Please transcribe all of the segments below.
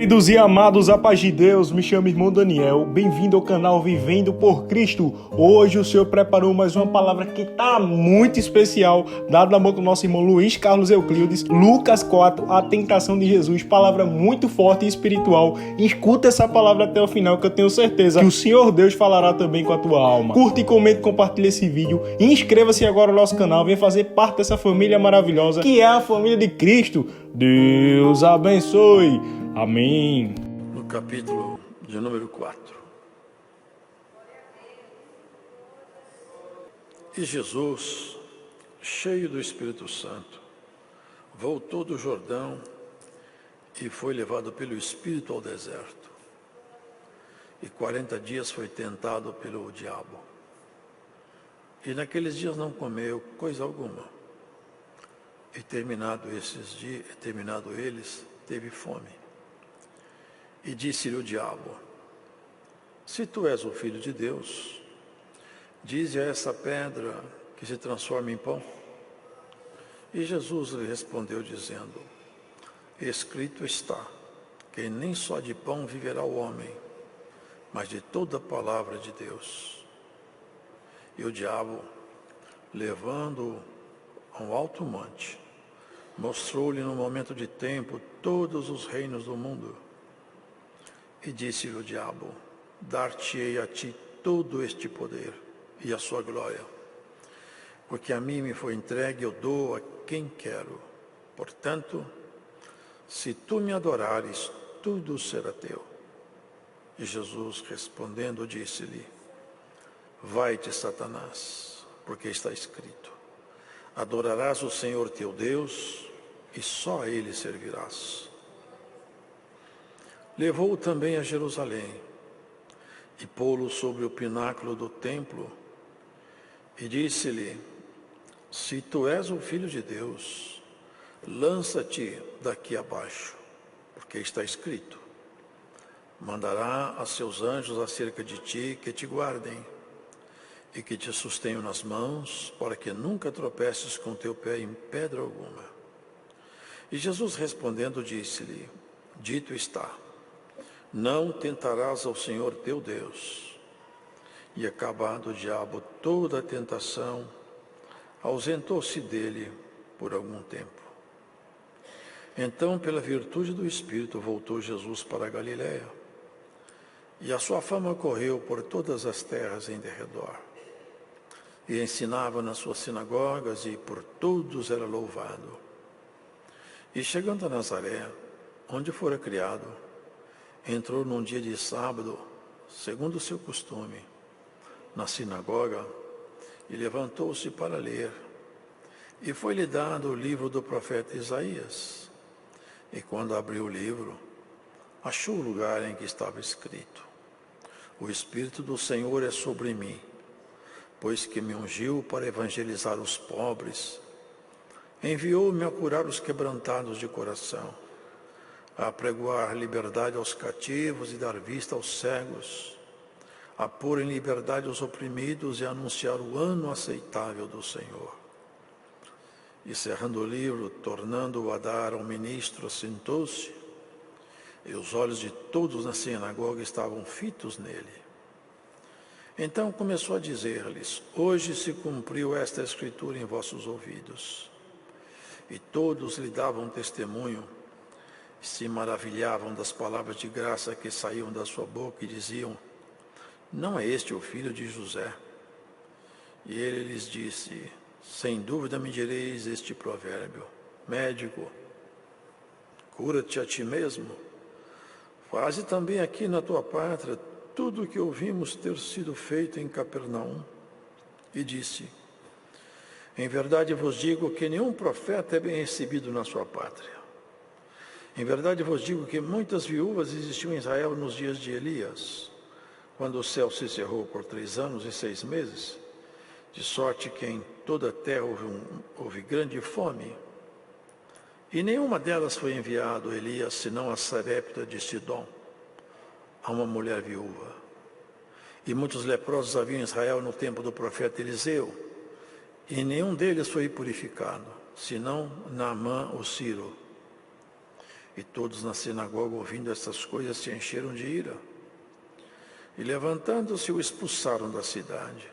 Queridos e amados, a paz de Deus, me chamo irmão Daniel, bem-vindo ao canal Vivendo por Cristo. Hoje o Senhor preparou mais uma palavra que está muito especial, dada na boca do nosso irmão Luiz Carlos Euclides, Lucas 4, a tentação de Jesus, palavra muito forte e espiritual. Escuta essa palavra até o final que eu tenho certeza que o Senhor Deus falará também com a tua alma. Curta e comente, compartilhe esse vídeo, inscreva-se agora no nosso canal, venha fazer parte dessa família maravilhosa que é a família de Cristo. Deus abençoe. Amém. No capítulo de número 4. E Jesus, cheio do Espírito Santo, voltou do Jordão e foi levado pelo Espírito ao deserto. E 40 dias foi tentado pelo diabo. E naqueles dias não comeu coisa alguma. E terminado eles, teve fome. E disse-lhe o diabo: se tu és o Filho de Deus, dize a essa pedra que se transforme em pão. E Jesus lhe respondeu dizendo: escrito está, que nem só de pão viverá o homem, mas de toda a palavra de Deus. E o diabo, levando-o a um alto monte, mostrou-lhe no momento de tempo todos os reinos do mundo. E disse-lhe o diabo: dar-te-ei a ti todo este poder e a sua glória, porque a mim me foi entregue, eu dou a quem quero. Portanto, se tu me adorares, tudo será teu. E Jesus respondendo disse-lhe: vai-te, Satanás, porque está escrito: adorarás o Senhor teu Deus e só a ele servirás. Levou-o também a Jerusalém e pô-lo sobre o pináculo do templo e disse-lhe: se tu és o Filho de Deus, lança-te daqui abaixo, porque está escrito: mandará a seus anjos acerca de ti que te guardem e que te sustenham nas mãos, para que nunca tropeces com teu pé em pedra alguma. E Jesus respondendo disse-lhe: dito está, não tentarás ao Senhor teu Deus. E acabado o diabo toda a tentação, ausentou-se dele por algum tempo. Então, pela virtude do Espírito, voltou Jesus para a Galiléia, e a sua fama correu por todas as terras em derredor. E ensinava nas suas sinagogas, e por todos era louvado. E chegando a Nazaré, onde fora criado, entrou num dia de sábado, segundo o seu costume, na sinagoga, e levantou-se para ler. E foi-lhe dado o livro do profeta Isaías. E quando abriu o livro, achou o lugar em que estava escrito: o Espírito do Senhor é sobre mim, pois que me ungiu para evangelizar os pobres, enviou-me a curar os quebrantados de coração, a apregoar liberdade aos cativos e dar vista aos cegos, a pôr em liberdade os oprimidos e a anunciar o ano aceitável do Senhor. E cerrando o livro, tornando-o a dar ao ministro, sentou-se, e os olhos de todos na sinagoga estavam fitos nele. Então começou a dizer-lhes: hoje se cumpriu esta escritura em vossos ouvidos. E todos lhe davam testemunho, se maravilhavam das palavras de graça que saíam da sua boca e diziam: não é este o filho de José? E ele lhes disse: sem dúvida me direis este provérbio: médico, cura-te a ti mesmo. Faze também aqui na tua pátria tudo o que ouvimos ter sido feito em Capernaum. E disse: em verdade vos digo que nenhum profeta é bem recebido na sua pátria. Em verdade vos digo que muitas viúvas existiam em Israel nos dias de Elias, quando o céu se cerrou por 3 anos e 6 meses, de sorte que em toda a terra houve grande fome. E nenhuma delas foi enviado a Elias, senão a Sarepta de Sidom, a uma mulher viúva. E muitos leprosos havia em Israel no tempo do profeta Eliseu, e nenhum deles foi purificado, senão Naamã o Sírio. E todos na sinagoga, ouvindo estas coisas, se encheram de ira. E levantando-se, o expulsaram da cidade.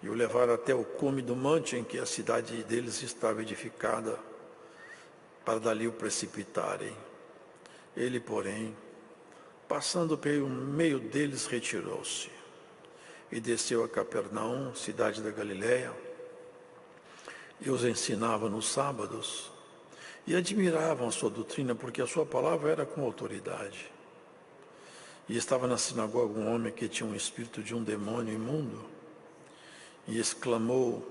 E o levaram até o cume do monte em que a cidade deles estava edificada, para dali o precipitarem. Ele, porém, passando pelo meio deles, retirou-se. E desceu a Capernaum, cidade da Galiléia, e os ensinava nos sábados. E admiravam a sua doutrina, porque a sua palavra era com autoridade. E estava na sinagoga um homem que tinha um espírito de um demônio imundo, e exclamou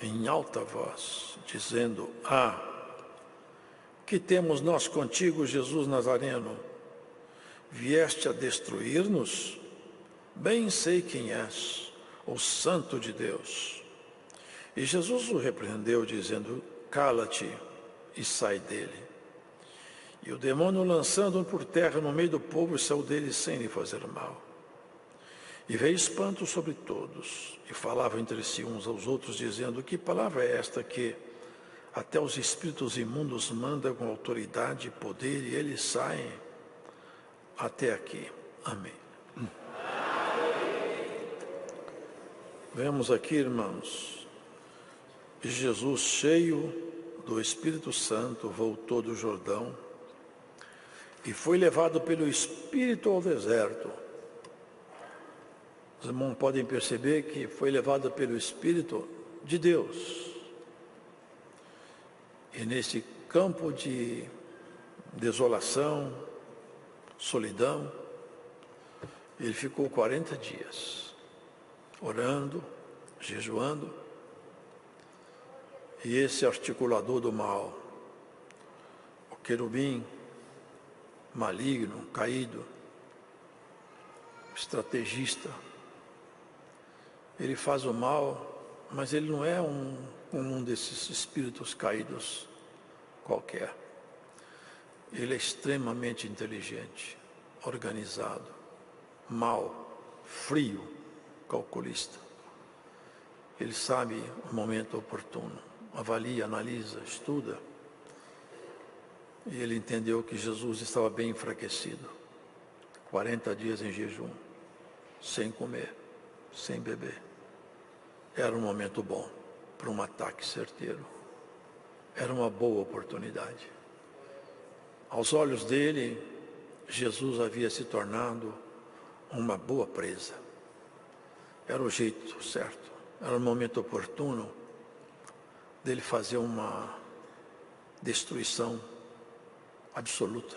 em alta voz, dizendo: que temos nós contigo, Jesus Nazareno? Vieste a destruir-nos? Bem sei quem és, o Santo de Deus. E Jesus o repreendeu, dizendo: cala-te e sai dele. E o demônio, lançando-o por terra no meio do povo, saiu dele sem lhe fazer mal. E veio espanto sobre todos, e falavam entre si uns aos outros, dizendo: que palavra é esta que até os espíritos imundos manda com autoridade e poder, e eles saem? Até aqui. Amém. Vemos aqui, irmãos, Jesus, cheio do Espírito Santo, voltou do Jordão e foi levado pelo Espírito ao deserto. Os irmãos podem perceber que foi levado pelo Espírito de Deus. E nesse campo de desolação, solidão, ele ficou 40 dias, orando, jejuando. E esse articulador do mal, o querubim maligno, caído, estrategista, ele faz o mal, mas ele não é um desses espíritos caídos qualquer. Ele é extremamente inteligente, organizado, mau, frio, calculista. Ele sabe o momento oportuno, avalia, analisa, estuda. E ele entendeu que Jesus estava bem enfraquecido. 40 dias em jejum, sem comer, sem beber. Era um momento bom para um ataque certeiro. Era uma boa oportunidade. Aos olhos dele, Jesus havia se tornado uma boa presa. Era o jeito certo, era o momento oportuno dele fazer uma destruição absoluta,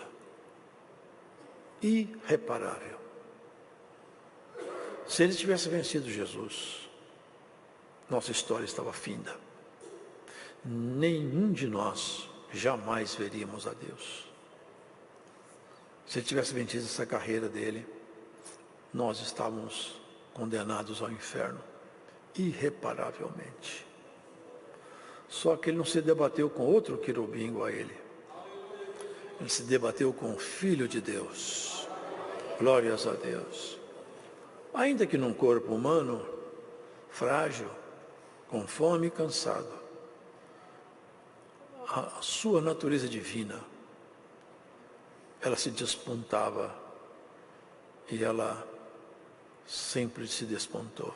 irreparável. Se ele tivesse vencido Jesus, nossa história estava finda. Nenhum de nós jamais veríamos a Deus. Se ele tivesse vencido essa carreira dele, nós estávamos condenados ao inferno, irreparavelmente. Só que ele não se debateu com outro querubim igual a ele. Ele se debateu com o Filho de Deus. Glórias a Deus. Ainda que num corpo humano, frágil, com fome e cansado, a sua natureza divina, ela se despontava e ela sempre se despontou.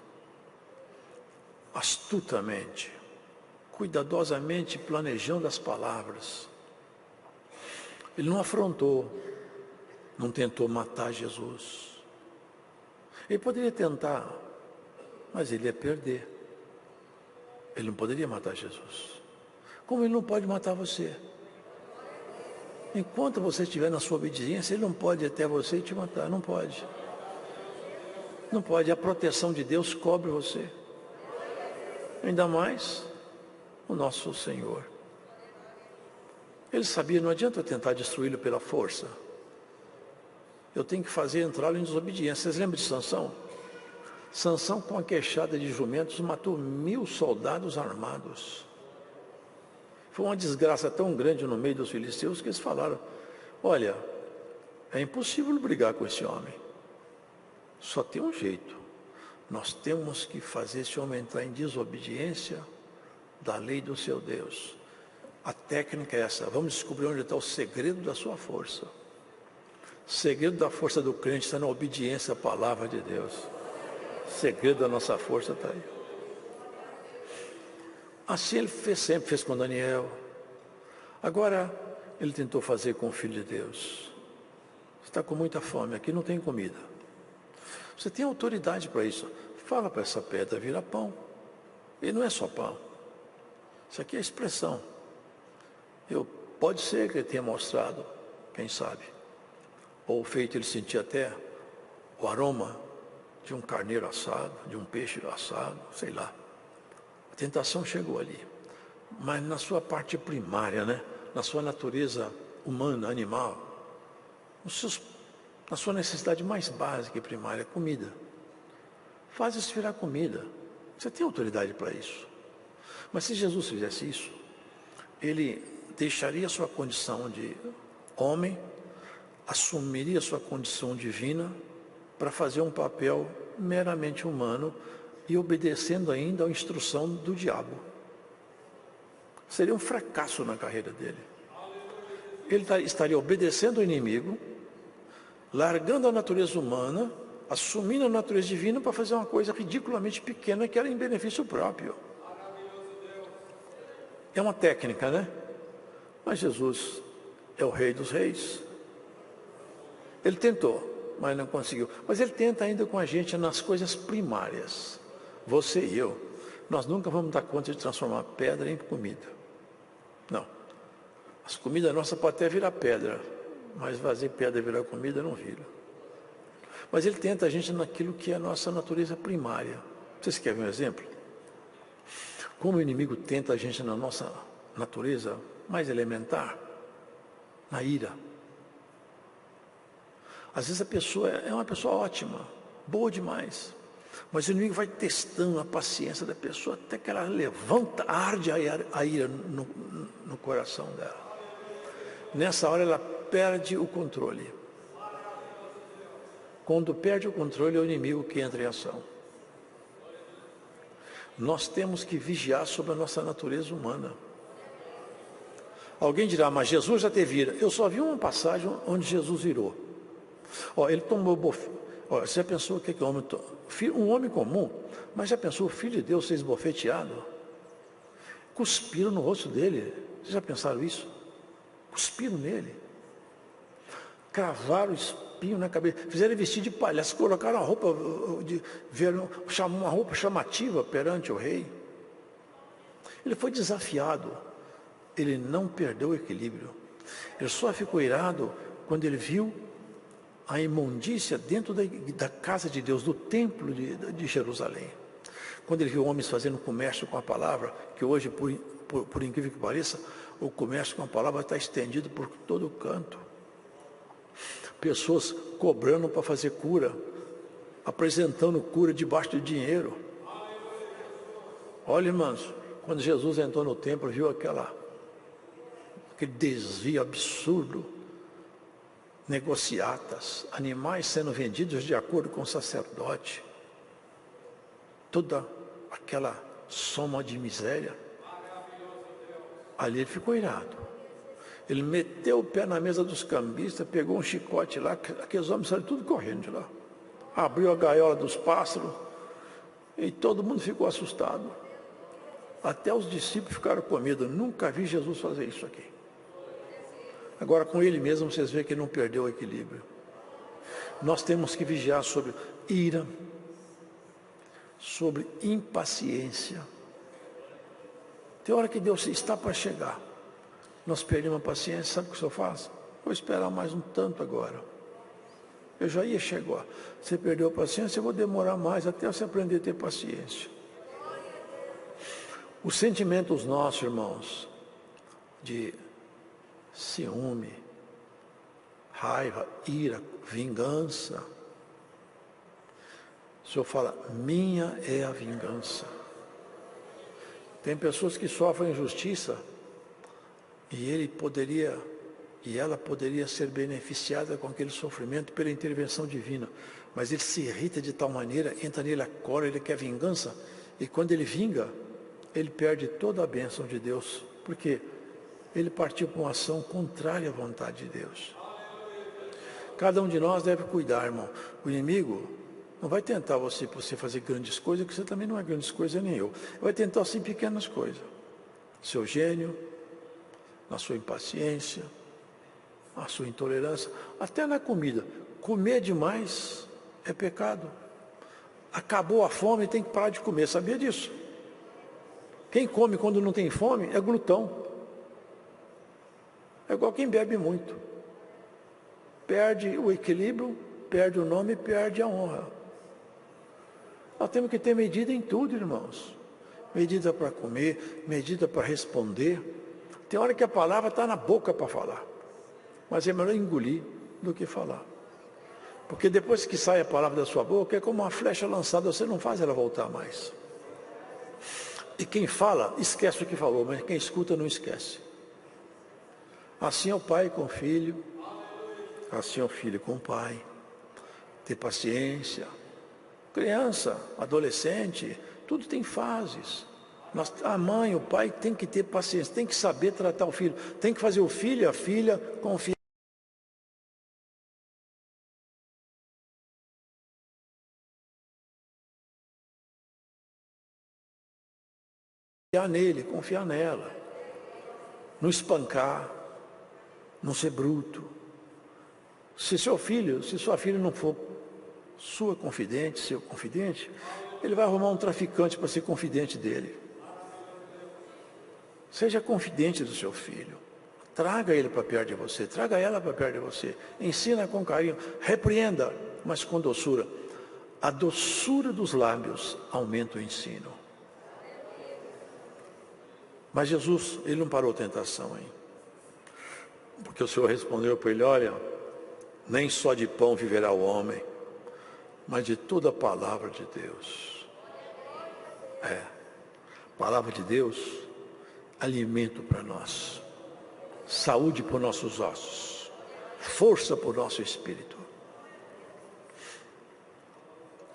Astutamente, cuidadosamente planejando as palavras. Ele não afrontou, não tentou matar Jesus. Ele poderia tentar, mas ele ia perder. Ele não poderia matar Jesus. Como ele não pode matar você? Enquanto você estiver na sua obediência, ele não pode ir até você e te matar. Não pode. Não pode. A proteção de Deus cobre você. Ainda mais o nosso Senhor. Ele sabia, não adianta eu tentar destruí-lo pela força. Eu tenho que fazer entrá-lo em desobediência. Vocês lembram de Sansão? Sansão, com a queixada de jumentos, matou 1000 soldados armados. Foi uma desgraça tão grande no meio dos filisteus que eles falaram: olha, é impossível brigar com esse homem. Só tem um jeito. Nós temos que fazer esse homem entrar em desobediência da lei do seu Deus. A técnica é essa. Vamos descobrir onde está o segredo da sua força. O segredo da força do crente está na obediência à palavra de Deus. O segredo da nossa força está aí. Assim ele sempre fez com Daniel. Agora ele tentou fazer com o Filho de Deus. Você está com muita fome, aqui não tem comida. Você tem autoridade para isso. Fala para essa pedra virar pão. E não é só pão. Isso aqui é expressão. Pode ser que ele tenha mostrado, quem sabe. Ou feito ele sentir até o aroma de um carneiro assado, de um peixe assado, sei lá. A tentação chegou ali. Mas na sua parte primária, né? Na sua natureza humana, animal, na sua necessidade mais básica e primária, comida. Faz isso virar comida. Você tem autoridade para isso. Mas se Jesus fizesse isso, ele deixaria sua condição de homem, assumiria sua condição divina para fazer um papel meramente humano e obedecendo ainda à instrução do diabo. Seria um fracasso na carreira dele. Ele estaria obedecendo ao inimigo, largando a natureza humana, assumindo a natureza divina para fazer uma coisa ridiculamente pequena que era em benefício próprio. É uma técnica, né? Mas Jesus é o Rei dos Reis. Ele tentou, mas não conseguiu. Mas ele tenta ainda com a gente nas coisas primárias. Você e eu, nós nunca vamos dar conta de transformar pedra em comida. Não. As comidas nossas podem até virar pedra, mas fazer pedra virar comida não vira. Mas ele tenta a gente naquilo que é a nossa natureza primária. Vocês querem um exemplo? Como o inimigo tenta a gente na nossa natureza mais elementar, na ira. Às vezes a pessoa é uma pessoa ótima, boa demais, mas o inimigo vai testando a paciência da pessoa até que ela levanta, arde a ira no coração dela. Nessa hora ela perde o controle. Quando perde o controle é o inimigo que entra em ação. Nós temos que vigiar sobre a nossa natureza humana. Alguém dirá, mas Jesus já teve ira. Eu só vi uma passagem onde Jesus irou. Ele tomou bofete. Você já pensou o que é homem? Um homem comum, mas já pensou o Filho de Deus ser esbofeteado? Cuspiram no rosto dele. Vocês já pensaram isso? Cuspiram nele. Cravaram o espinho na cabeça. Fizeram ele vestir de palhaço. Colocaram uma roupa chamativa perante o rei. Ele foi desafiado. Ele não perdeu o equilíbrio. Ele só ficou irado quando ele viu a imundícia dentro da casa de Deus, do templo de Jerusalém. Quando ele viu homens fazendo comércio com a palavra, que hoje, por incrível que pareça, o comércio com a palavra está estendido por todo canto. Pessoas cobrando para fazer cura, apresentando cura debaixo de dinheiro. Olha, irmãos, quando Jesus entrou no templo, viu aquele desvio absurdo, negociatas, animais sendo vendidos de acordo com o sacerdote, toda aquela soma de miséria. Ali ele ficou irado. Ele meteu o pé na mesa dos cambistas, pegou um chicote lá, aqueles homens saíram tudo correndo de lá. Abriu a gaiola dos pássaros e todo mundo ficou assustado. Até os discípulos ficaram com medo. Nunca vi Jesus fazer isso aqui. Agora, com ele mesmo, vocês veem que ele não perdeu o equilíbrio. Nós temos que vigiar sobre ira, sobre impaciência. Tem hora que Deus está para chegar. Nós perdemos a paciência, sabe o que o senhor faz? Vou esperar mais um tanto agora. Eu já ia chegar. Você perdeu a paciência, eu vou demorar mais até você aprender a ter paciência. Os sentimentos nossos, irmãos, de ciúme, raiva, ira, vingança. O Senhor fala, minha é a vingança. Tem pessoas que sofrem injustiça e ela poderia ser beneficiada com aquele sofrimento pela intervenção divina. Mas ele se irrita de tal maneira, entra nele a cólera, ele quer vingança, e quando ele vinga, ele perde toda a bênção de Deus, porque ele partiu para uma ação contrária à vontade de Deus. Cada um de nós deve cuidar, irmão. O inimigo não vai tentar você fazer grandes coisas, que você também não é grandes coisas, nem eu. Vai tentar assim pequenas coisas. Seu gênio, na sua impaciência, a sua intolerância, até na comida. Comer demais é pecado. Acabou a fome, tem que parar de comer, sabia disso? Quem come quando não tem fome é glutão. É igual quem bebe muito. Perde o equilíbrio, perde o nome, perde a honra. Nós temos que ter medida em tudo, irmãos. Medida para comer, medida para responder. Tem hora que a palavra está na boca para falar. Mas é melhor engolir do que falar. Porque depois que sai a palavra da sua boca, é como uma flecha lançada, você não faz ela voltar mais. E quem fala, esquece o que falou, mas quem escuta não esquece. Assim é o pai com o filho, assim é o filho com o pai. Ter paciência. Criança, adolescente, tudo tem fases. A mãe, o pai tem que ter paciência, tem que saber tratar o filho, tem que fazer o filho e a filha confiar nele, confiar nela. Não espancar, não ser bruto. Se sua filha não for sua confidente, seu confidente, ele vai arrumar um traficante para ser confidente dele. Seja confidente do seu filho. Traga ele para perto de você, traga ela para perto de você. Ensina com carinho, repreenda, mas com doçura. A doçura dos lábios aumenta o ensino. Mas Jesus, ele não parou a tentação, hein? Porque o Senhor respondeu para ele, olha, nem só de pão viverá o homem, mas de toda a palavra de Deus. Palavra de Deus, alimento para nós, saúde para os nossos ossos, força para o nosso espírito.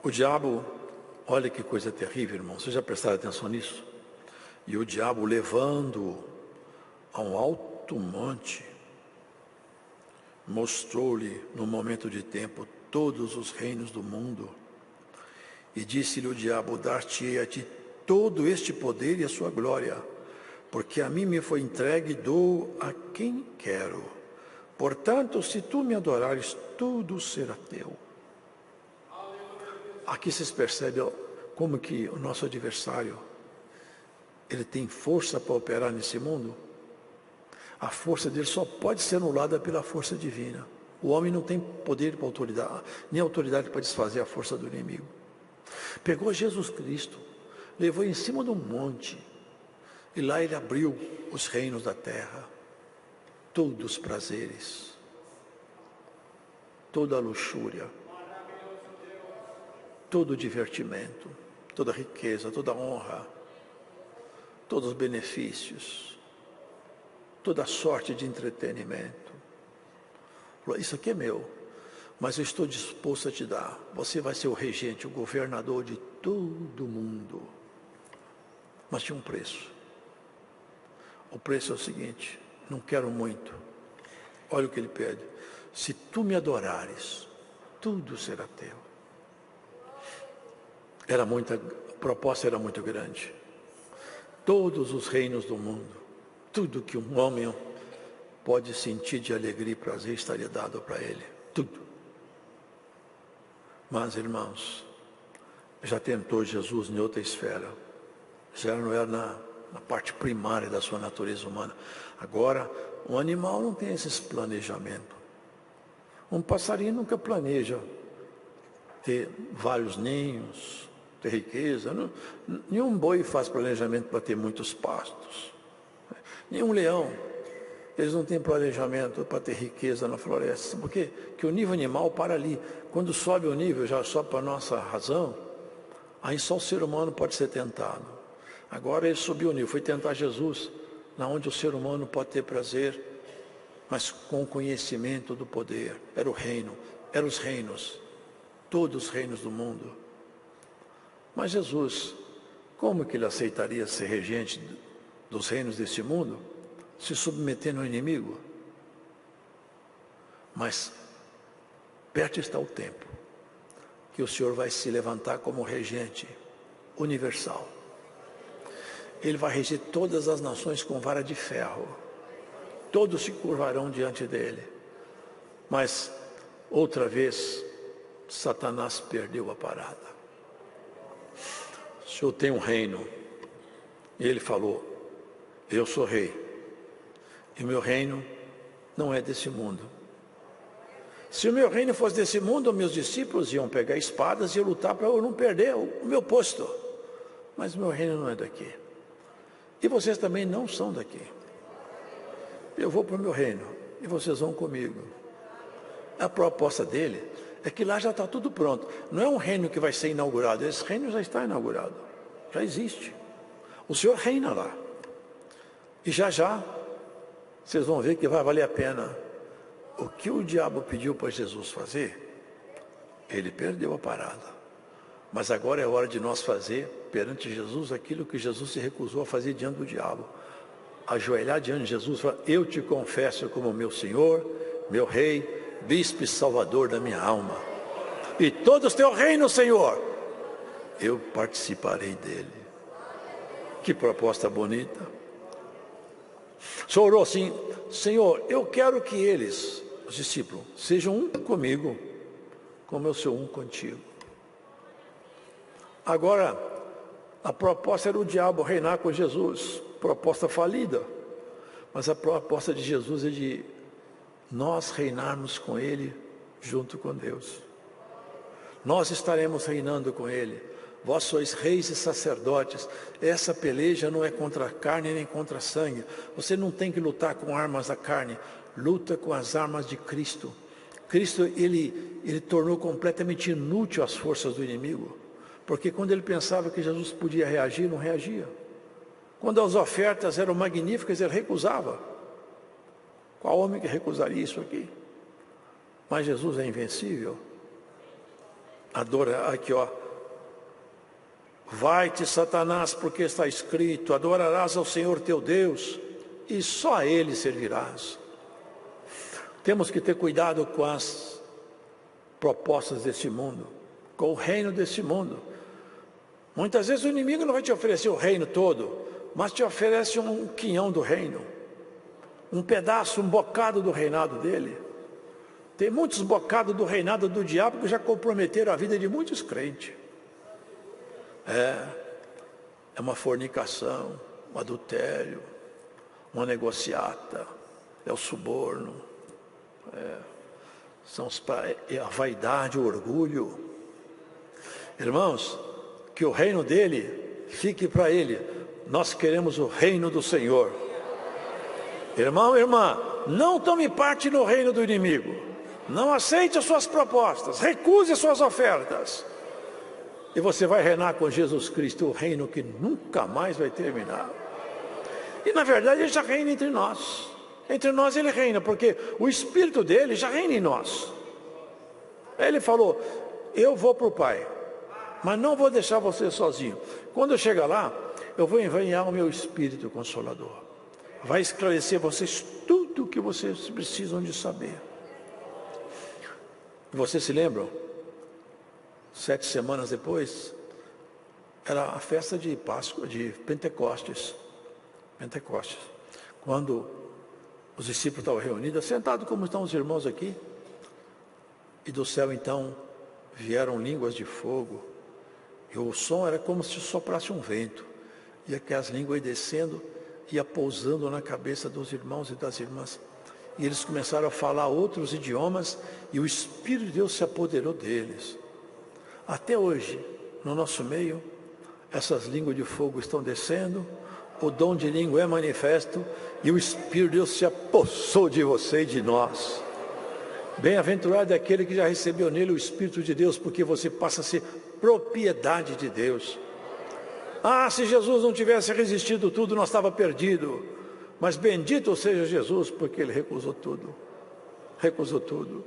O diabo, olha que coisa terrível, irmão, vocês já prestaram atenção nisso? E o diabo levando a um alto monte, mostrou-lhe no momento de tempo todos os reinos do mundo, e disse-lhe o diabo, dar-te-ei a ti todo este poder e a sua glória, porque a mim me foi entregue e dou a quem quero. Portanto, se tu me adorares, tudo será teu. Aqui vocês percebem como que o nosso adversário, ele tem força para operar nesse mundo? A força dele só pode ser anulada pela força divina. O homem não tem poder para autoridade, nem autoridade para desfazer a força do inimigo. Pegou Jesus Cristo, levou em cima de um monte, e lá ele abriu os reinos da terra, todos os prazeres, toda a luxúria, todo o divertimento, toda a riqueza, toda a honra, todos os benefícios, toda a sorte de entretenimento. Falou, isso aqui é meu, mas eu estou disposto a te dar. Você vai ser o regente, o governador de todo o mundo. Mas tinha um preço. O preço é o seguinte, não quero muito. Olha o que ele pede. Se tu me adorares, tudo será teu. A proposta era muito grande. Todos os reinos do mundo, tudo que um homem pode sentir de alegria e prazer estaria dado para ele, tudo. Mas, irmãos, já tentou Jesus em outra esfera, já não era na parte primária da sua natureza humana. Agora, um animal não tem esses planejamentos. Um passarinho nunca planeja ter vários ninhos, ter riqueza. Não, nenhum boi faz planejamento para ter muitos pastos. Nenhum leão, eles não têm planejamento para ter riqueza na floresta. Por quê? Porque o nível animal para ali. Quando sobe o nível, já sobe para a nossa razão, aí só o ser humano pode ser tentado. Agora ele subiu o nível, foi tentar Jesus, na onde o ser humano pode ter prazer, mas com o conhecimento do poder. Era o reino, eram os reinos, todos os reinos do mundo. Mas Jesus, como que ele aceitaria ser regente dos reinos desse mundo? se submetendo ao inimigo. Mas perto está o tempo que o Senhor vai se levantar como regente universal. Ele vai reger todas as nações com vara de ferro. Todos se curvarão diante dele. Mas, outra vez, Satanás perdeu a parada. O Senhor tem um reino. E ele falou, eu sou rei. E o meu reino não é desse mundo. Se o meu reino fosse desse mundo, meus discípulos iam pegar espadas e eu lutar para eu não perder o meu posto. Mas o meu reino não é daqui. E vocês também não são daqui. Eu vou para o meu reino e vocês vão comigo. A proposta dele é que lá já está tudo pronto. Não é um reino que vai ser inaugurado. Esse reino já está inaugurado. Já existe. O Senhor reina lá. E já vocês vão ver que vai valer a pena. O que o diabo pediu para Jesus fazer, ele perdeu a parada. Mas agora é hora de nós fazer perante Jesus aquilo que Jesus se recusou a fazer diante do diabo. Ajoelhar diante de Jesus e falar, eu te confesso como meu Senhor, meu Rei, Bispo e Salvador da minha alma. E todos teu reino, Senhor, eu participarei dele. Que proposta bonita. O Senhor orou assim, Senhor, eu quero que eles, os discípulos, sejam um comigo, como eu sou um contigo. Agora, a proposta era o diabo reinar com Jesus, proposta falida, mas a proposta de Jesus é de nós reinarmos com Ele, junto com Deus. Nós estaremos reinando com Ele. Vós sois reis e sacerdotes. Essa peleja não é contra a carne nem contra sangue. Você não tem que lutar com armas da carne. Luta com as armas de Cristo. Cristo, ele tornou completamente inútil as forças do inimigo. Porque quando ele pensava que Jesus podia reagir, não reagia. Quando as ofertas eram magníficas, ele recusava. Qual homem que recusaria isso aqui? Mas Jesus é invencível. Adora, aqui ó. Vai-te, Satanás, porque está escrito, adorarás ao Senhor teu Deus, e só a Ele servirás. Temos que ter cuidado com as propostas desse mundo, com o reino desse mundo. Muitas vezes o inimigo não vai te oferecer o reino todo, mas te oferece um quinhão do reino, um pedaço, um bocado do reinado dele. Tem muitos bocados do reinado do diabo que já comprometeram a vida de muitos crentes. É uma fornicação, um adultério, uma negociata, é o suborno, é a vaidade, o orgulho. Irmãos, que o reino dele fique para ele. Nós queremos o reino do Senhor. Irmão, irmã, não tome parte no reino do inimigo. Não aceite as suas propostas, recuse as suas ofertas. E você vai reinar com Jesus Cristo, o reino que nunca mais vai terminar. E na verdade ele já reina entre nós. Entre nós ele reina, porque o Espírito dele já reina em nós. Ele falou, eu vou para o Pai, mas não vou deixar você sozinho. Quando eu chegar lá, eu vou enviar o meu Espírito Consolador. Vai esclarecer vocês tudo o que vocês precisam de saber. Vocês se lembram? 7 semanas depois, era a festa de Páscoa, de Pentecostes, quando os discípulos estavam reunidos, sentados como estão os irmãos aqui, e do céu então vieram línguas de fogo, e o som era como se soprasse um vento, e aquelas línguas descendo, ia pousando na cabeça dos irmãos e das irmãs, e eles começaram a falar outros idiomas, e o Espírito de Deus se apoderou deles. Até hoje, no nosso meio, essas línguas de fogo estão descendo, o dom de língua é manifesto, e o Espírito de Deus se apossou de você e de nós. Bem-aventurado é aquele que já recebeu nele o Espírito de Deus, porque você passa a ser propriedade de Deus. Ah, se Jesus não tivesse resistido tudo, nós estava perdido. Mas bendito seja Jesus, porque ele recusou tudo. Recusou tudo.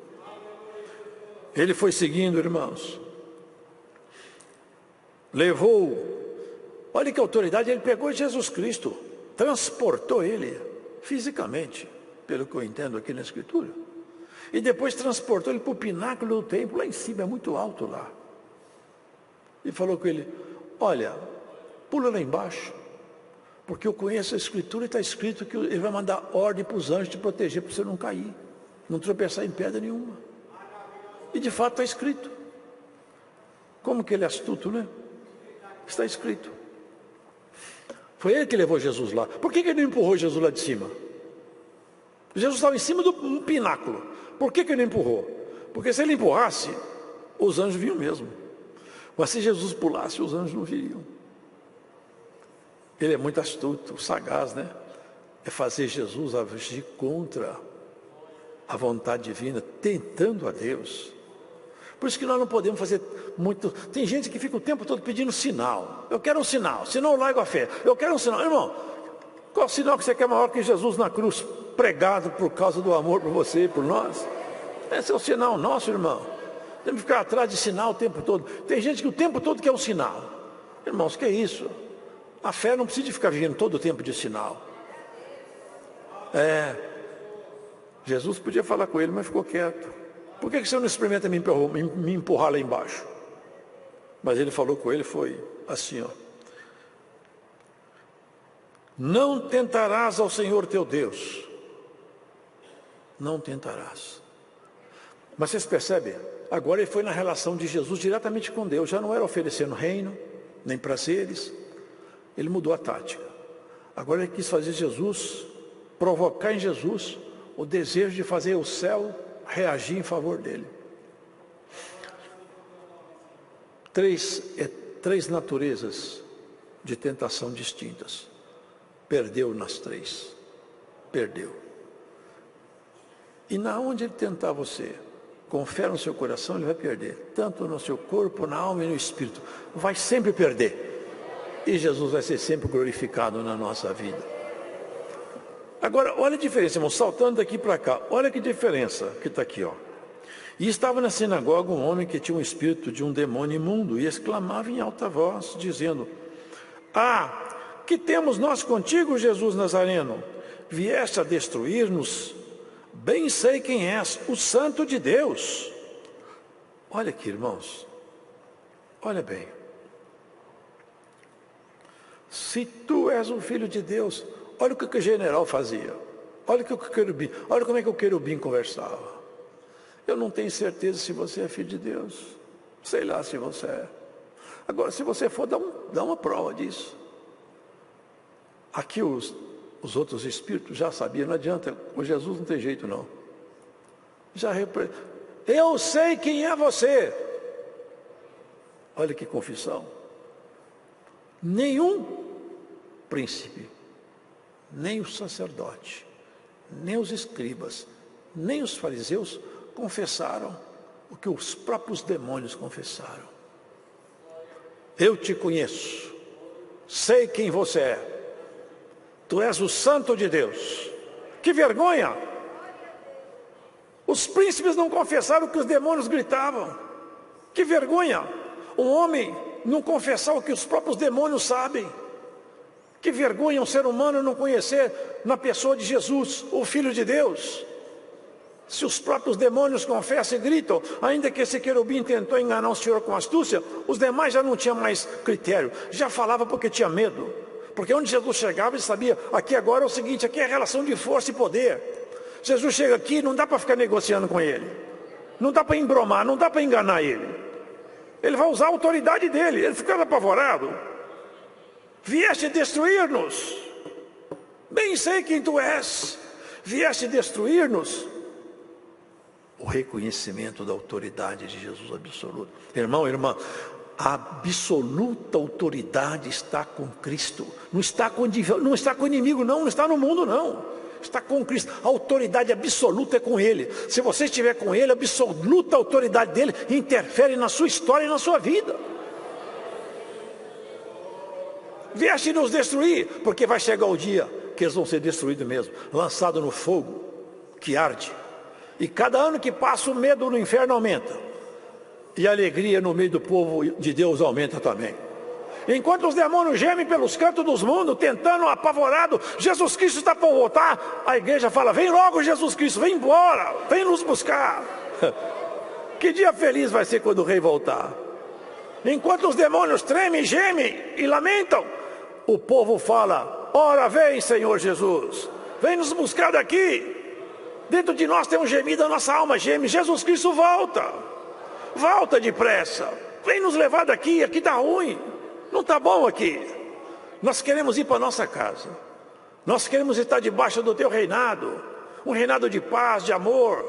Ele foi seguindo, irmãos. Levou, olha que autoridade, ele pegou Jesus Cristo, transportou ele, fisicamente, pelo que eu entendo aqui na Escritura. E depois transportou ele para o pináculo do templo, lá em cima, é muito alto lá. E falou com ele: olha, pula lá embaixo, porque eu conheço a Escritura e está escrito que ele vai mandar ordem para os anjos te proteger, para você não cair, não tropeçar em pedra nenhuma. E de fato está escrito. Como que ele é astuto, né? Está escrito. Foi ele que levou Jesus lá. Por que ele não empurrou Jesus lá de cima? Jesus estava em cima do pináculo. Por que ele não empurrou? Porque se ele empurrasse, os anjos vinham mesmo. Mas se Jesus pulasse, os anjos não viriam. Ele é muito astuto, sagaz, né? É fazer Jesus agir contra a vontade divina, tentando a Deus. Por isso que nós não podemos fazer muito. Tem gente que fica o tempo todo pedindo sinal. Eu quero um sinal, senão eu largo a fé. Eu quero um sinal. Irmão, qual sinal que você quer maior que Jesus na cruz, pregado por causa do amor por você e por nós? Esse é o sinal nosso, irmão. Temos que ficar atrás de sinal o tempo todo. Tem gente que o tempo todo quer um sinal. Irmãos, que é isso? A fé não precisa de ficar vivendo todo o tempo de sinal. Jesus podia falar com ele, mas ficou quieto. Por que você não experimenta me empurrar lá embaixo? Mas ele falou com ele, foi assim, ó: não tentarás ao Senhor teu Deus. Não tentarás. Mas vocês percebem? Agora ele foi na relação de Jesus diretamente com Deus. Já não era oferecendo reino, nem prazeres. Ele mudou a tática. Agora ele quis fazer Jesus, provocar em Jesus o desejo de fazer o céu reagir em favor dele. Três naturezas de tentação distintas. Perdeu nas três. Perdeu. E na onde ele tentar você, com fé no seu coração, ele vai perder. Tanto no seu corpo, na alma e no espírito. Vai sempre perder. E Jesus vai ser sempre glorificado na nossa vida. Agora, olha a diferença, irmão, saltando daqui para cá. Olha que diferença que está aqui, ó. E estava na sinagoga um homem que tinha um espírito de um demônio imundo e exclamava em alta voz, dizendo: que temos nós contigo, Jesus Nazareno? Vieste a destruir-nos? Bem sei quem és, o Santo de Deus. Olha aqui, irmãos. Olha bem. Se tu és o Filho de Deus, olha o que o general fazia. Olha o que o querubim, olha como é que o querubim conversava. Eu não tenho certeza se você é filho de Deus. Sei lá se você é. Agora, se você for, dá uma prova disso. Aqui os outros espíritos já sabiam, não adianta, com Jesus não tem jeito não. Eu sei quem é você. Olha que confissão. Nenhum príncipe, nem o sacerdote, nem os escribas, nem os fariseus confessaram o que os próprios demônios confessaram. Eu te conheço, sei quem você é. Tu és o Santo de Deus. Que vergonha! Os príncipes não confessaram o que os demônios gritavam. Que vergonha! Um homem não confessar o que os próprios demônios sabem. Que vergonha um ser humano não conhecer na pessoa de Jesus, o Filho de Deus. Se os próprios demônios confessam e gritam, ainda que esse querubim tentou enganar o Senhor com astúcia, os demais já não tinham mais critério, já falava porque tinha medo. Porque onde Jesus chegava, ele sabia, aqui agora é o seguinte, aqui é a relação de força e poder. Jesus chega aqui, não dá para ficar negociando com ele. Não dá para embromar, não dá para enganar ele. Ele vai usar a autoridade dele, ele fica apavorado. Vieste destruir-nos. Bem sei quem tu és. Vieste destruir-nos. O reconhecimento da autoridade de Jesus absoluto. Irmão, irmã, a absoluta autoridade está com Cristo. Não está com o inimigo, não está no mundo, não. Está com Cristo. A autoridade absoluta é com Ele. Se você estiver com Ele, a absoluta autoridade dele interfere na sua história e na sua vida. Vieste nos destruir, porque vai chegar o dia que eles vão ser destruídos mesmo, lançados no fogo que arde. E cada ano que passa, o medo no inferno aumenta. E a alegria no meio do povo de Deus aumenta também. Enquanto os demônios gemem pelos cantos dos mundos, tentando, apavorado, Jesus Cristo está por voltar, a igreja fala: vem logo Jesus Cristo, vem embora, vem nos buscar. Que dia feliz vai ser quando o rei voltar. Enquanto os demônios tremem, gemem e lamentam, o povo fala: ora vem, Senhor Jesus, vem nos buscar daqui. Dentro de nós tem um gemido, a nossa alma geme: Jesus Cristo volta, volta depressa, vem nos levar daqui, aqui está ruim, não está bom aqui. Nós queremos ir para a nossa casa, nós queremos estar debaixo do teu reinado, um reinado de paz, de amor,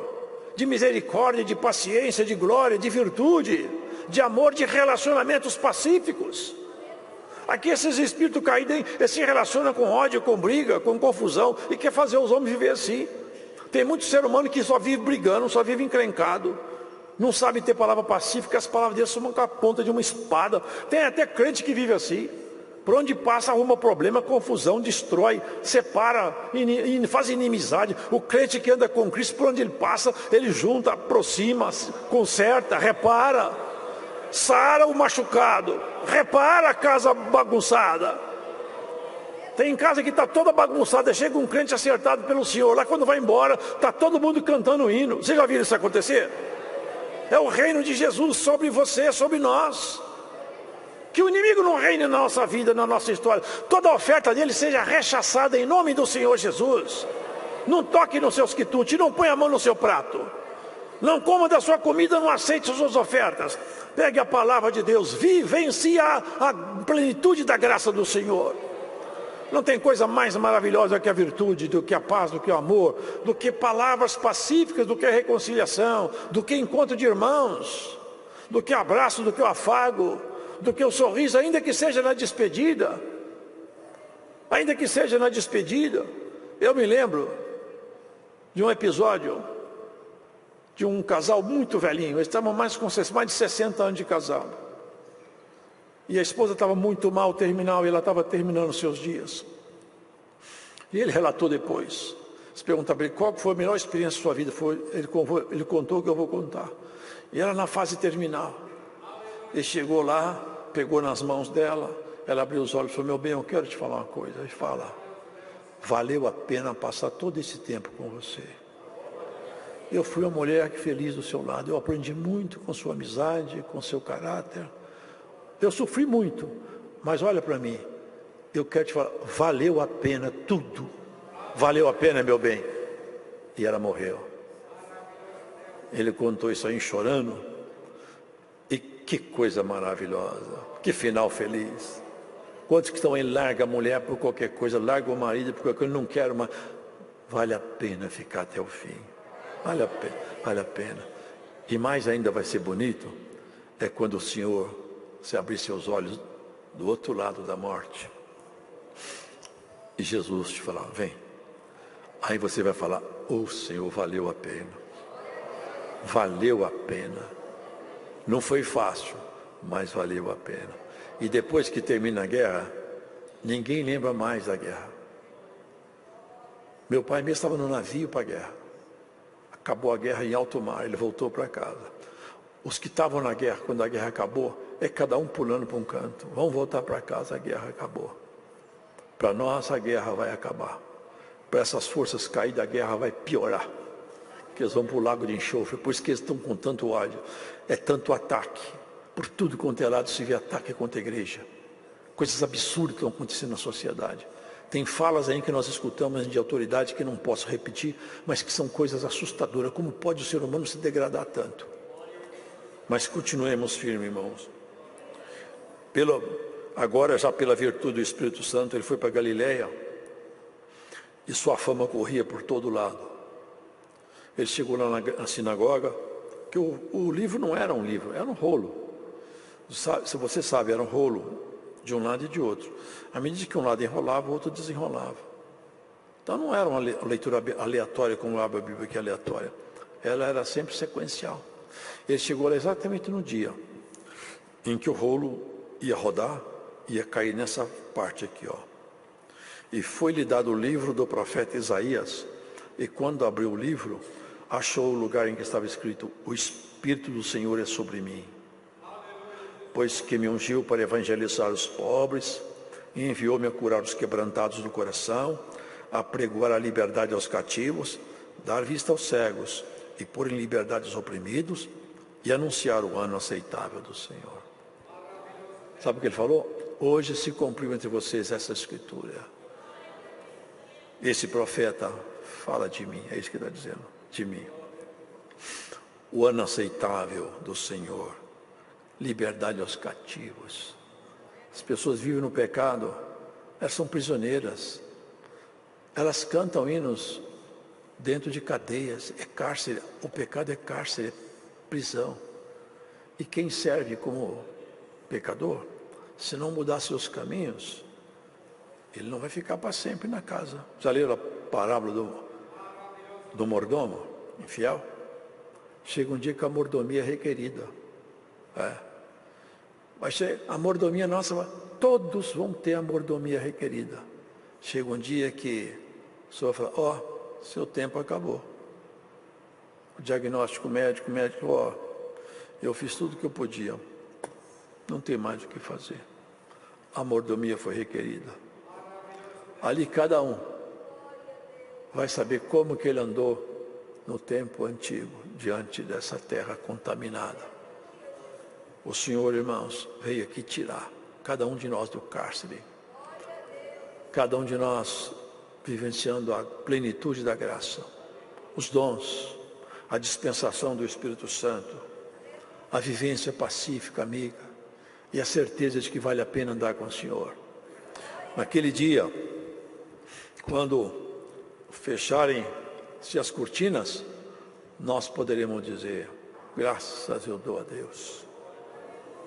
de misericórdia, de paciência, de glória, de virtude, de amor, de relacionamentos pacíficos. Aqui esses espíritos caídos se relacionam com ódio, com briga, com confusão, e quer fazer os homens viver assim. Tem muito ser humano que só vive brigando, só vive encrencado, não sabe ter palavra pacífica, as palavras deles são com a ponta de uma espada. Tem até crente que vive assim, por onde passa arruma problema, confusão, destrói, separa, faz inimizade. O crente que anda com Cristo, por onde ele passa, ele junta, aproxima, conserta, repara, sara o machucado, repara a casa bagunçada. Tem casa que está toda bagunçada, chega um crente acertado pelo Senhor, lá quando vai embora, está todo mundo cantando hino. Você já viu isso acontecer? É o reino de Jesus sobre você, sobre nós. Que o inimigo não reine na nossa vida, na nossa história. Toda oferta dele seja rechaçada em nome do Senhor Jesus. Não toque nos seus quitutes, não ponha a mão no seu prato. Não coma da sua comida, não aceite as suas ofertas. Pegue a palavra de Deus, vivencie a plenitude da graça do Senhor. Não tem coisa mais maravilhosa que a virtude, do que a paz, do que o amor, do que palavras pacíficas, do que a reconciliação, do que encontro de irmãos, do que abraço, do que o afago, do que o sorriso, ainda que seja na despedida. Ainda que seja na despedida. Eu me lembro de um episódio de um casal muito velhinho. Eles estavam mais de 60 anos de casado. E a esposa estava muito mal, terminal, e ela estava terminando os seus dias. E ele relatou depois. Se perguntar para ele qual foi a melhor experiência da sua vida, ele contou o que eu vou contar. E era na fase terminal. Ele chegou lá, pegou nas mãos dela, ela abriu os olhos e falou: meu bem, eu quero te falar uma coisa. Ele fala: valeu a pena passar todo esse tempo com você. Eu fui uma mulher feliz do seu lado, eu aprendi muito com sua amizade, com seu caráter. Eu sofri muito, mas olha para mim, eu quero te falar, valeu a pena tudo. Valeu a pena, meu bem. E ela morreu. Ele contou isso aí chorando. E que coisa maravilhosa, que final feliz. Quantos que estão aí, larga a mulher por qualquer coisa, larga o marido por qualquer coisa, não quero mais. Vale a pena ficar até o fim. Vale a pena, vale a pena. E mais ainda vai ser bonito, é quando o Senhor se abrir seus olhos do outro lado da morte. E Jesus te falar: vem. Aí você vai falar: oh Senhor, valeu a pena. Valeu a pena. Não foi fácil, mas valeu a pena. E depois que termina a guerra, ninguém lembra mais da guerra. Meu pai mesmo estava no navio para a guerra. Acabou a guerra em alto mar, ele voltou para casa. Os que estavam na guerra, quando a guerra acabou, é cada um pulando para um canto. Vamos voltar para casa, a guerra acabou. Para nós a guerra vai acabar. Para essas forças caídas, a guerra vai piorar. Que eles vão para o lago de enxofre, por isso que eles estão com tanto ódio. É tanto ataque. Por tudo quanto é lado se vê ataque contra a igreja. Coisas absurdas que estão acontecendo na sociedade. Tem falas aí que nós escutamos de autoridade que não posso repetir, mas que são coisas assustadoras. Como pode o ser humano se degradar tanto? Mas continuemos firmes, irmãos. Agora, já pela virtude do Espírito Santo, ele foi para Galiléia e sua fama corria por todo lado. Ele chegou lá na sinagoga, que o livro não era um livro, era um rolo. Se você sabe, era um rolo de um lado e de outro. À medida que um lado enrolava, o outro desenrolava. Então não era uma leitura aleatória, como abre a Bíblia que é aleatória. Ela era sempre sequencial. Ele chegou lá exatamente no dia em que o rolo ia rodar, ia cair nessa parte aqui, ó. E foi-lhe dado o livro do profeta Isaías, e quando abriu o livro, achou o lugar em que estava escrito: o Espírito do Senhor é sobre mim, pois que me ungiu para evangelizar os pobres, e enviou-me a curar os quebrantados do coração, a pregoar a liberdade aos cativos, dar vista aos cegos, e pôr em liberdade os oprimidos, e anunciar o ano aceitável do Senhor. Sabe o que ele falou? Hoje se cumpriu entre vocês essa escritura. Esse profeta fala de mim, é isso que ele está dizendo, de mim. O ano aceitável do Senhor, liberdade aos cativos. As pessoas vivem no pecado, elas são prisioneiras, elas cantam hinos dentro de cadeias, é cárcere, o pecado é cárcere, é prisão. E quem serve como pecador, se não mudar seus caminhos, ele não vai ficar para sempre na casa. Já leram a parábola do mordomo infiel? Chega um dia que a mordomia é requerida. Vai ser a mordomia nossa, todos vão ter a mordomia requerida. Chega um dia que o senhor fala, seu tempo acabou. O diagnóstico médico, eu fiz tudo o que eu podia. Não tem mais o que fazer. A mordomia foi requerida. Ali cada um vai saber como que ele andou no tempo antigo, diante dessa terra contaminada. O Senhor, irmãos, veio aqui tirar cada um de nós do cárcere. Cada um de nós vivenciando a plenitude da graça, os dons, a dispensação do Espírito Santo, a vivência pacífica, amiga, e a certeza de que vale a pena andar com o Senhor. Naquele dia, quando fecharem-se as cortinas, nós poderemos dizer, graças eu dou a Deus.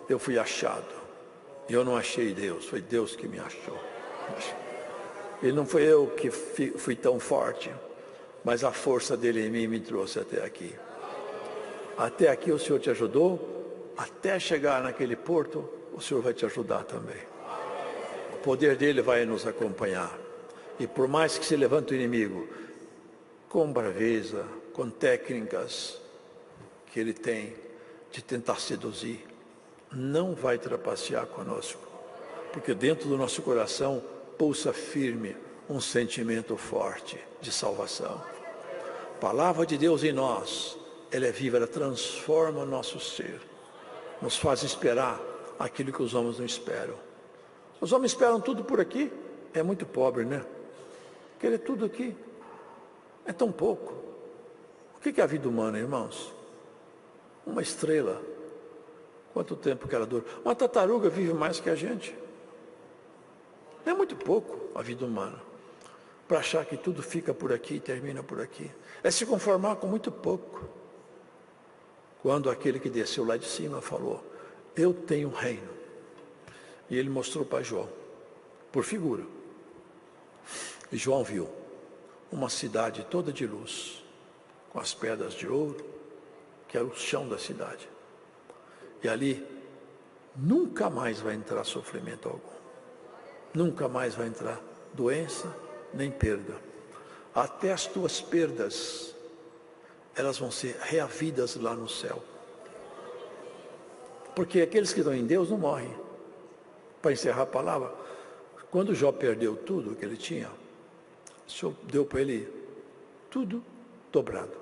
Eu fui achado. Eu não achei Deus, foi Deus que me achou. E não foi eu que fui tão forte, mas a força dele em mim me trouxe até aqui. Até aqui o Senhor te ajudou, até chegar naquele porto, o Senhor vai te ajudar também. O poder dele vai nos acompanhar. E por mais que se levante o inimigo, com braveza, com técnicas que ele tem de tentar seduzir, não vai trapacear conosco, porque dentro do nosso coração pulsa firme um sentimento forte de salvação. A palavra de Deus em nós, ela é viva, ela transforma o nosso ser, nos faz esperar aquilo que os homens não esperam. Os homens esperam tudo por aqui, é muito pobre, né? Querer tudo aqui é tão pouco. O que é a vida humana, irmãos? Uma estrela. Quanto tempo que ela dura? Uma tartaruga vive mais que a gente. É muito pouco a vida humana. Para achar que tudo fica por aqui e termina por aqui. É se conformar com muito pouco. Quando aquele que desceu lá de cima falou, eu tenho um reino. E ele mostrou para João, por figura. E João viu uma cidade toda de luz, com as pedras de ouro, que era o chão da cidade. E ali nunca mais vai entrar sofrimento algum. Nunca mais vai entrar doença, nem perda. Até as tuas perdas, elas vão ser reavidas lá no céu. Porque aqueles que estão em Deus não morrem. Para encerrar a palavra, quando Jó perdeu tudo que ele tinha, o Senhor deu para ele tudo dobrado.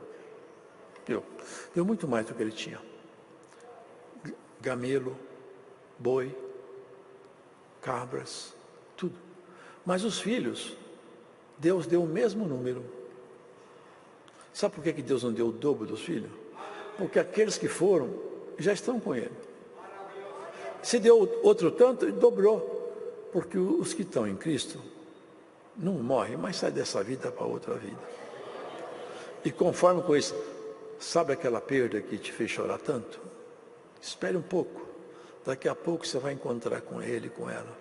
Deu muito mais do que ele tinha. Gamelo, boi, cabras, tudo. Mas os filhos, Deus deu o mesmo número. Sabe por que Deus não deu o dobro dos filhos? Porque aqueles que foram, já estão com ele. Se deu outro tanto, ele dobrou. Porque os que estão em Cristo, não morrem, mas saem dessa vida para outra vida. E conforme com isso, sabe aquela perda que te fez chorar tanto? Espere um pouco, daqui a pouco você vai encontrar com ele, com ela.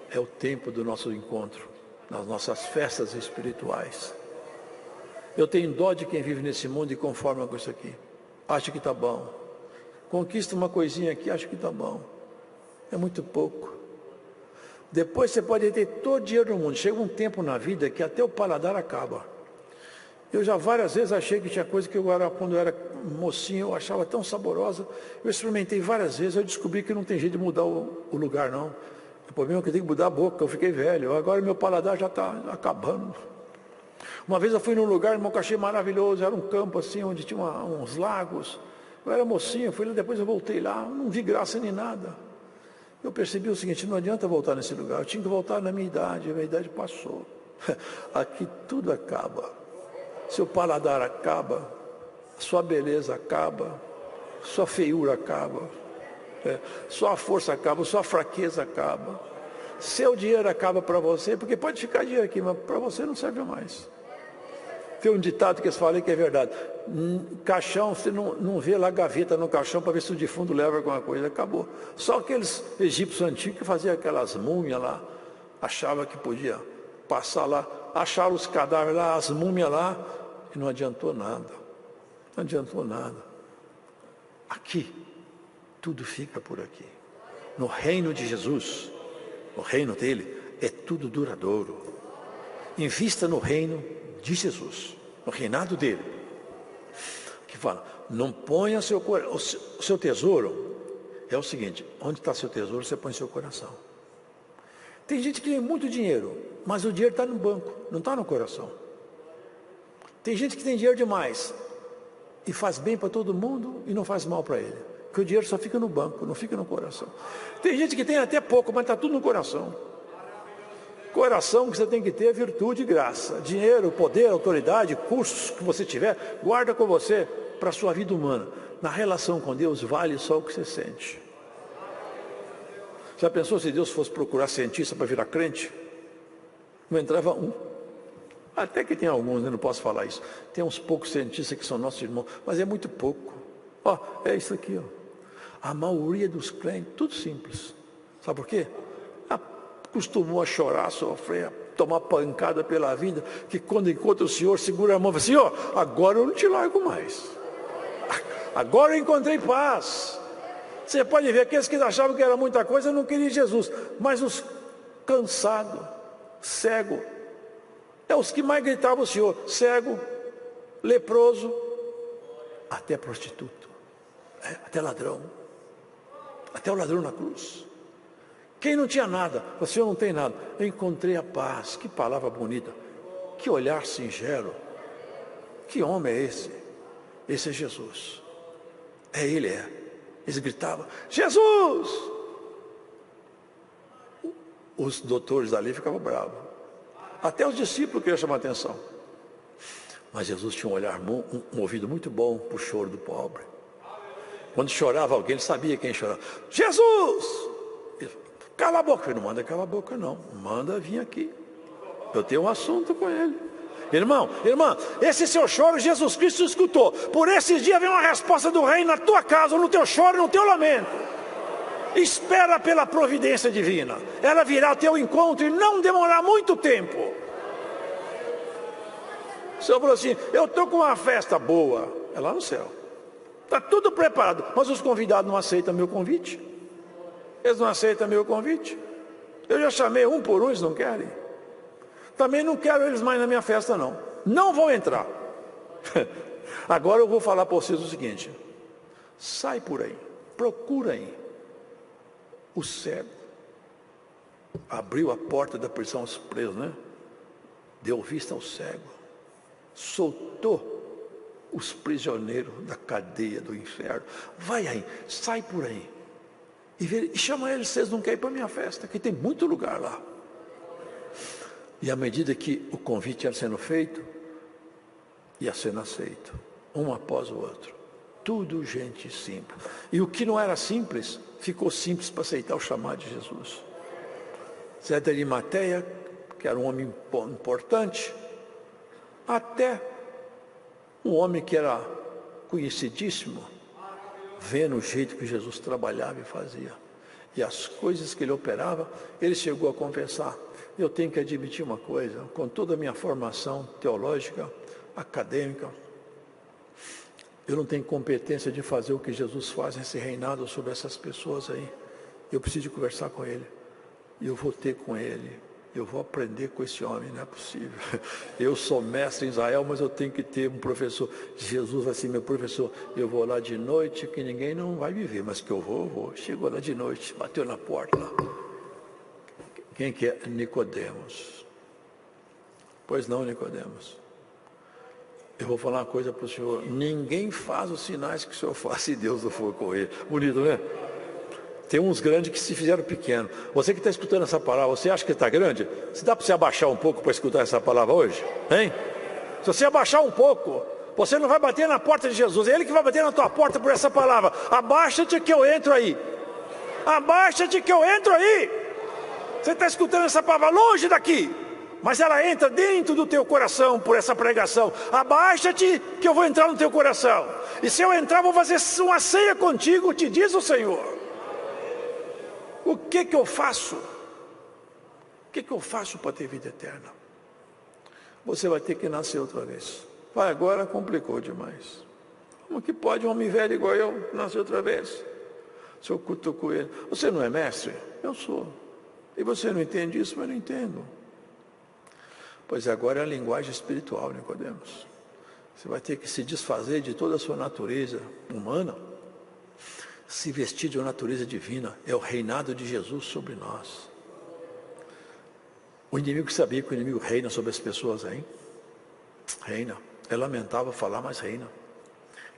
É o tempo do nosso encontro, nas nossas festas espirituais. Eu tenho dó de quem vive nesse mundo e conforma com isso aqui. Acha que está bom. Conquista uma coisinha aqui, acha que está bom. É muito pouco. Depois você pode ter todo o dinheiro do mundo. Chega um tempo na vida que até o paladar acaba. Eu já várias vezes achei que tinha coisa que quando eu era mocinho, eu achava tão saborosa. Eu experimentei várias vezes, eu descobri que não tem jeito de mudar o lugar, não. O problema é que eu tenho que mudar a boca, eu fiquei velho. Agora meu paladar já está acabando. Uma vez eu fui num lugar, irmão, que eu achei maravilhoso. Era um campo assim, onde tinha uns lagos. Eu era mocinho, fui lá, depois eu voltei lá, não vi graça nem nada. Eu percebi o seguinte, não adianta voltar nesse lugar. Eu tinha que voltar na minha idade, a minha idade passou. Aqui tudo acaba. Seu paladar acaba, sua beleza acaba, sua feiura acaba, sua força acaba, sua fraqueza acaba. Seu dinheiro acaba para você, porque pode ficar dinheiro aqui, mas para você não serve mais. Tem um ditado que eu falei que é verdade. Caixão, você não vê lá gaveta no caixão para ver se o defunto leva alguma coisa, acabou. Só aqueles egípcios antigos que faziam aquelas múmias lá, achavam que podia passar lá, acharam os cadáveres lá, as múmias lá, e não adiantou nada. Não adiantou nada. Aqui, tudo fica por aqui. No reino de Jesus, no reino dele, é tudo duradouro. Invista no reino de Jesus, no reinado dele. Que fala, não ponha o seu tesouro. É o seguinte, onde está seu tesouro, você põe seu coração. Tem gente que tem muito dinheiro, mas o dinheiro está no banco, não está no coração. Tem gente que tem dinheiro demais e faz bem para todo mundo e não faz mal para ele. Porque o dinheiro só fica no banco, não fica no coração. Tem gente que tem até pouco, mas está tudo no coração. Coração que você tem que ter é virtude e graça. Dinheiro, poder, autoridade, cursos que você tiver, guarda com você para a sua vida humana. Na relação com Deus vale só o que você sente. Já pensou se Deus fosse procurar cientista para virar crente? Não entrava um. Até que tem alguns, eu não posso falar isso. Tem uns poucos cientistas que são nossos irmãos, mas é muito pouco. Ó, é isso aqui, ó. A maioria dos crentes, tudo simples. Sabe por quê? Acostumou a chorar, a sofrer, a tomar pancada pela vida, que quando encontra o Senhor, segura a mão e fala assim, ó, agora eu não te largo mais. Agora eu encontrei paz. Você pode ver, aqueles que achavam que era muita coisa, não queriam Jesus. Mas os cansados, cegos, é os que mais gritavam o Senhor. Cego, leproso, até prostituto, até ladrão. Até o ladrão na cruz. Quem não tinha nada, o Senhor não tem nada. Eu encontrei a paz, que palavra bonita. Que olhar singelo. Que homem é esse? Esse é Jesus. Ele é. Eles gritavam, Jesus! Os doutores dali ficavam bravos. Até os discípulos queriam chamar a atenção. Mas Jesus tinha um olhar, um ouvido muito bom para o choro do pobre. Quando chorava alguém, ele sabia quem chorava. Jesus! Ele falou, cala a boca. Ele não manda calar a boca, não. Manda vir aqui. Eu tenho um assunto com ele. Irmão, irmã, esse seu choro Jesus Cristo escutou. Por esses dias vem uma resposta do reino na tua casa, no teu choro e no teu lamento. Espera pela providência divina. Ela virá ao teu encontro e não demorar muito tempo. O Senhor falou assim, eu estou com uma festa boa. É lá no céu. Está tudo preparado. Mas os convidados não aceitam meu convite. Eles não aceitam meu convite. Eu já chamei um por um, eles não querem. Também não quero eles mais na minha festa, não. Não vão entrar. Agora eu vou falar para vocês o seguinte. Sai por aí. Procura aí. O cego abriu a porta da prisão aos presos, né? Deu vista ao cego. Soltou os prisioneiros da cadeia do inferno. Vai aí. Sai por aí. E chama eles, vocês não querem ir para a minha festa, que tem muito lugar lá. E à medida que o convite ia sendo feito, ia sendo aceito, um após o outro. Tudo gente simples. E o que não era simples, ficou simples para aceitar o chamado de Jesus. Zé de Arimateia, que era um homem importante, até um homem que era conhecidíssimo, vendo o jeito que Jesus trabalhava e fazia. E as coisas que ele operava, ele chegou a confessar. Eu tenho que admitir uma coisa, com toda a minha formação teológica, acadêmica, eu não tenho competência de fazer o que Jesus faz nesse reinado sobre essas pessoas aí. Eu preciso de conversar com ele. E eu vou ter com ele. eu vou aprender com esse homem, não é possível. Eu sou mestre em Israel, mas eu tenho que ter um professor. Jesus vai ser meu professor. Eu vou lá de noite, que ninguém não vai me ver, mas que eu vou. Chegou lá de noite, bateu na porta lá. Quem que é? Nicodemos. Pois não, Nicodemos. Eu vou falar uma coisa para o senhor. Ninguém faz os sinais que o senhor faz se Deus não for com ele. Bonito, né? Tem uns grandes que se fizeram pequenos. Você que está escutando essa palavra, você acha que está grande? Se dá para você abaixar um pouco para escutar essa palavra hoje? Hein? Se você abaixar um pouco, você não vai bater na porta de Jesus. É Ele que vai bater na tua porta por essa palavra. Abaixa-te que eu entro aí. Abaixa-te que eu entro aí. Você está escutando essa palavra longe daqui, mas ela entra dentro do teu coração por essa pregação. Abaixa-te que eu vou entrar no teu coração. E se eu entrar, vou fazer uma ceia contigo, te diz o Senhor. O que eu faço? O que eu faço para ter vida eterna? Você vai ter que nascer outra vez. Vai, agora complicou demais. Como que pode um homem velho igual eu nascer outra vez? Se eu cutuco ele. Você não é mestre? Eu sou. E você não entende isso, mas eu não entendo. Pois agora é a linguagem espiritual, Nicodemos. Você vai ter que se desfazer de toda a sua natureza humana, se vestir de uma natureza divina. É o reinado de Jesus sobre nós. O inimigo sabia que o inimigo reina sobre as pessoas, hein? Reina. É lamentável falar, mas reina.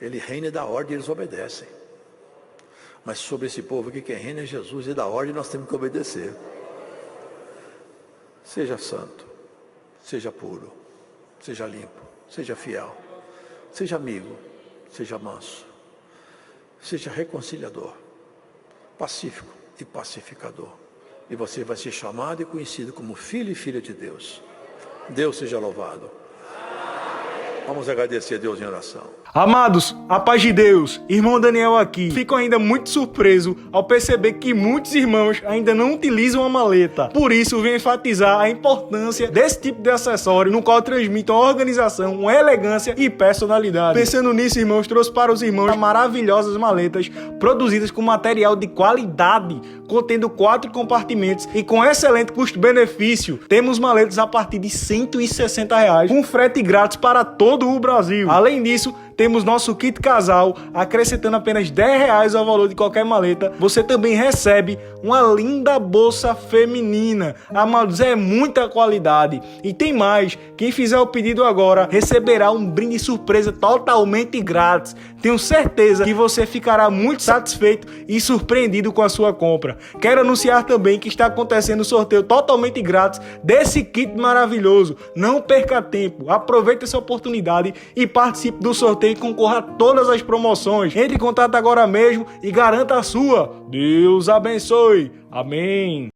Ele reina e dá ordem e eles obedecem. Mas sobre esse povo aqui, quem reina é Jesus e dá ordem, nós temos que obedecer. Seja santo, seja puro, seja limpo, seja fiel, seja amigo, seja manso, seja reconciliador, pacífico e pacificador. E você vai ser chamado e conhecido como filho e filha de Deus. Deus seja louvado. Vamos agradecer a Deus em oração. Amados, a paz de Deus, irmão Daniel aqui. Fico ainda muito surpreso ao perceber que muitos irmãos ainda não utilizam a maleta. Por isso, venho enfatizar a importância desse tipo de acessório, no qual transmite uma organização, uma elegância e personalidade. Pensando nisso, irmãos, trouxe para os irmãos maravilhosas maletas produzidas com material de qualidade, contendo 4 compartimentos e com excelente custo-benefício. Temos maletas a partir de R$ 160, com frete grátis para todo o Brasil. Além disso, temos nosso kit casal, acrescentando apenas R$10 ao valor de qualquer maleta. Você também recebe uma linda bolsa feminina. Amados, é muita qualidade. E tem mais, quem fizer o pedido agora receberá um brinde surpresa totalmente grátis. Tenho certeza que você ficará muito satisfeito e surpreendido com a sua compra. Quero anunciar também que está acontecendo um sorteio totalmente grátis desse kit maravilhoso. Não perca tempo, aproveite essa oportunidade e participe do sorteio e concorra a todas as promoções. Entre em contato agora mesmo e garanta a sua. Deus abençoe. Amém.